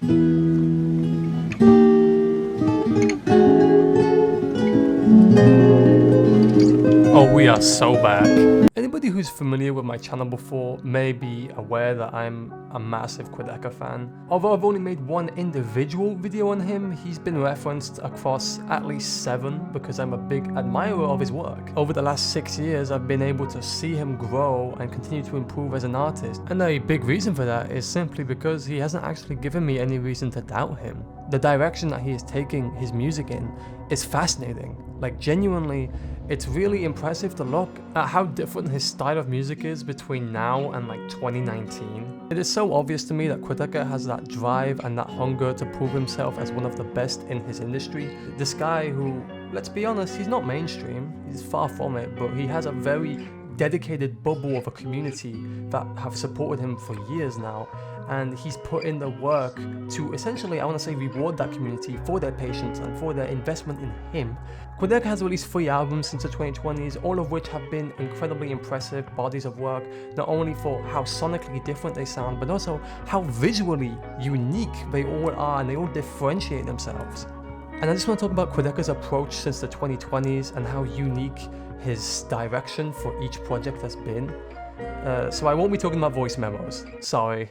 Oh, we are so back. Anybody who's familiar with my channel before may be aware that I'm a massive Quadeca fan. Although I've only made one individual video on him, he's been referenced across at least 7 because I'm a big admirer of his work. Over the last 6 years, I've been able to see him grow and continue to improve as an artist. And a big reason for that is simply because he hasn't actually given me any reason to doubt him. The direction that he is taking his music in is fascinating. Like, genuinely, it's really impressive to look at how different his style of music is between now and like 2019. It is so obvious to me that Quadeca has that drive and that hunger to prove himself as one of the best in his industry. This guy who, let's be honest, he's not mainstream, he's far from it, but he has a very dedicated bubble of a community that have supported him for years now, and he's put in the work to essentially, I want to say, reward that community for their patience and for their investment in him. Quadeca has released 3 albums since the 2020s, all of which have been incredibly impressive bodies of work, not only for how sonically different they sound, but also how visually unique they all are, and they all differentiate themselves. And I just want to talk about Quadeca's approach since the 2020s and how unique his direction for each project has been. So I won't be talking about voice memos, sorry.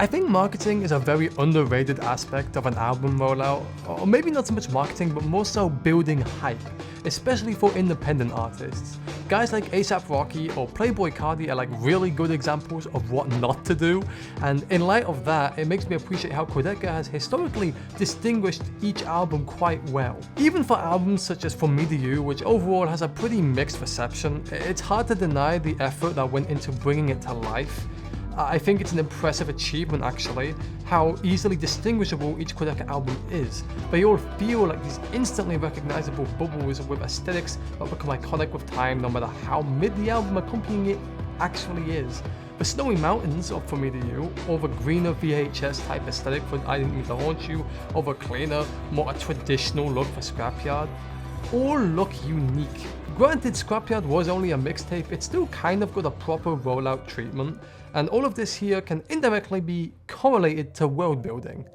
I think marketing is a very underrated aspect of an album rollout, or maybe not so much marketing, but more so building hype, especially for independent artists. Guys like A$AP Rocky or Playboi Carti are like really good examples of what not to do, and in light of that, it makes me appreciate how Quadeca has historically distinguished each album quite well. Even for albums such as From Me to You, which overall has a pretty mixed reception, it's hard to deny the effort that went into bringing it to life. I think it's an impressive achievement actually, how easily distinguishable each Quadeca album is. They all feel like these instantly recognizable bubbles with aesthetics that become iconic with time, no matter how mid the album accompanying it actually is. The snowy mountains of For Me to You, or the greener VHS type aesthetic for I Didn't Mean to Haunt You, or the cleaner, more traditional look for Scrapyard, all look unique. Granted, Scrapyard was only a mixtape, it still kind of got a proper rollout treatment, and all of this here can indirectly be correlated to world building.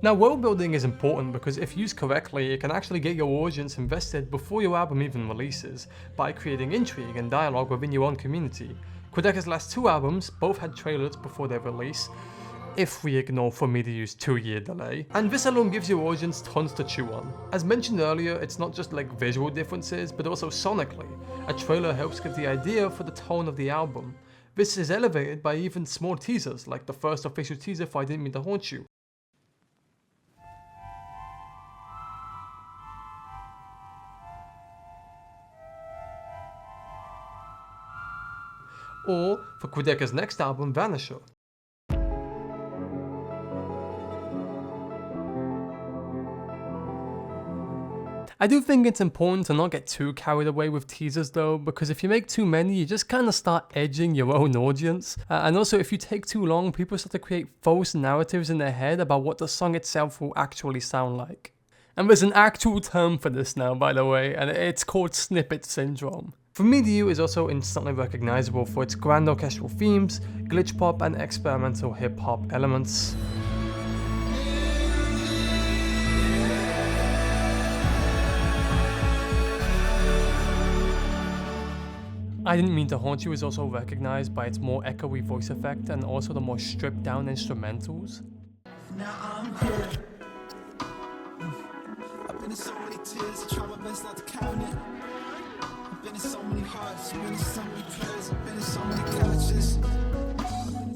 Now, world building is important because if used correctly, it can actually get your audience invested before your album even releases, by creating intrigue and dialogue within your own community. Quadeca's last 2 albums both had trailers before their release, if we ignore For Me to You's 2-year delay, and this alone gives your audience tons to chew on. As mentioned earlier, it's not just like visual differences, but also sonically. A trailer helps give the idea for the tone of the album. This is elevated by even small teasers, like the first official teaser for I Didn't Mean to Haunt You. Or for Quadeca's next album, Vanisher. I do think it's important to not get too carried away with teasers though, because if you make too many, you just kind of start edging your own audience. And also, if you take too long, people start to create false narratives in their head about what the song itself will actually sound like. And there's an actual term for this now, by the way, and it's called snippet syndrome. From Me to You is also instantly recognizable for its grand orchestral themes, glitch pop and experimental hip hop elements. I Didn't Mean to Haunt You is also recognized by its more echoey voice effect and also the more stripped down instrumentals. Now I'm here. I've been in so many tears, I try my best not to count it. I've been in so many hearts, I've been in so many prayers, I've been in so many couches.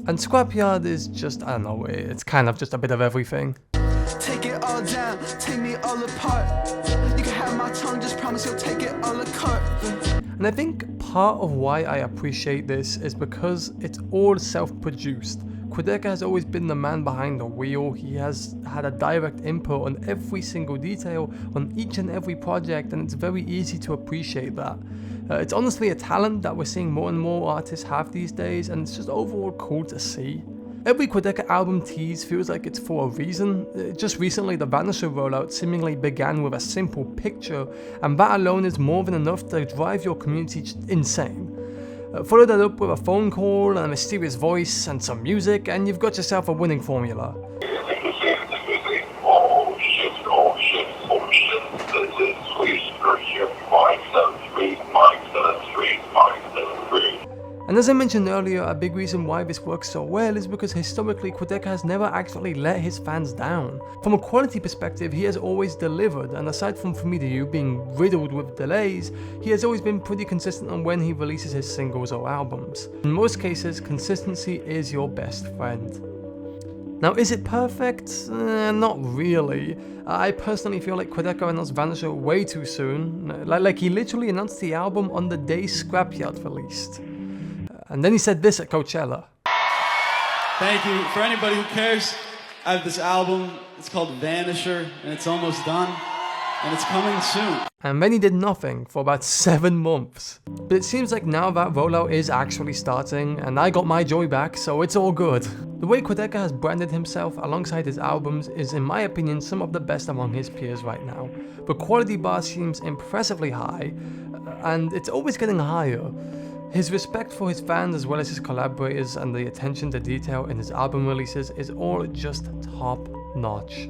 And Scrapyard is just, I don't know, it's kind of just a bit of everything. Take it all down, take me all apart. You can have my tongue, just promise you'll take it all apart. And I think part of why I appreciate this is because it's all self-produced. Quadeca has always been the man behind the wheel. He has had a direct input on every single detail on each and every project, and it's very easy to appreciate that. It's honestly a talent that we're seeing more and more artists have these days, and it's just overall cool to see. Every Quadeca album tease feels like it's for a reason. Just recently, the Vanisher rollout seemingly began with a simple picture, and that alone is more than enough to drive your community insane. Follow that up with a phone call and a mysterious voice and some music, and you've got yourself a winning formula. And as I mentioned earlier, a big reason why this works so well is because historically Quadeca has never actually let his fans down. From a quality perspective, he has always delivered, and aside from For Me to You being riddled with delays, he has always been pretty consistent on when he releases his singles or albums. In most cases, consistency is your best friend. Now, is it perfect? Not really. I personally feel like Quadeca announced Vanisher way too soon. Like he literally announced the album on the day Scrapyard released. And then he said this at Coachella. Thank you. For anybody who cares, I have this album. It's called Vanisher, and it's almost done. And it's coming soon. And then he did nothing for about 7 months. But it seems like now that rollout is actually starting, and I got my joy back, so it's all good. The way Quadeca has branded himself alongside his albums is, in my opinion, some of the best among his peers right now. The quality bar seems impressively high, and it's always getting higher. His respect for his fans as well as his collaborators and the attention to detail in his album releases is all just top notch.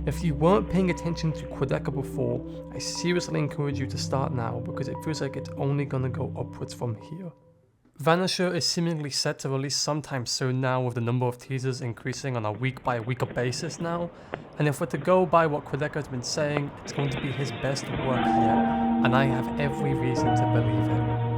If you weren't paying attention to Quadeca before, I seriously encourage you to start now because it feels like it's only gonna go upwards from here. Vanisher is seemingly set to release sometime soon now, with the number of teasers increasing on a week by week basis now, and if we're to go by what Quadeca has been saying, it's going to be his best work yet, and I have every reason to believe it.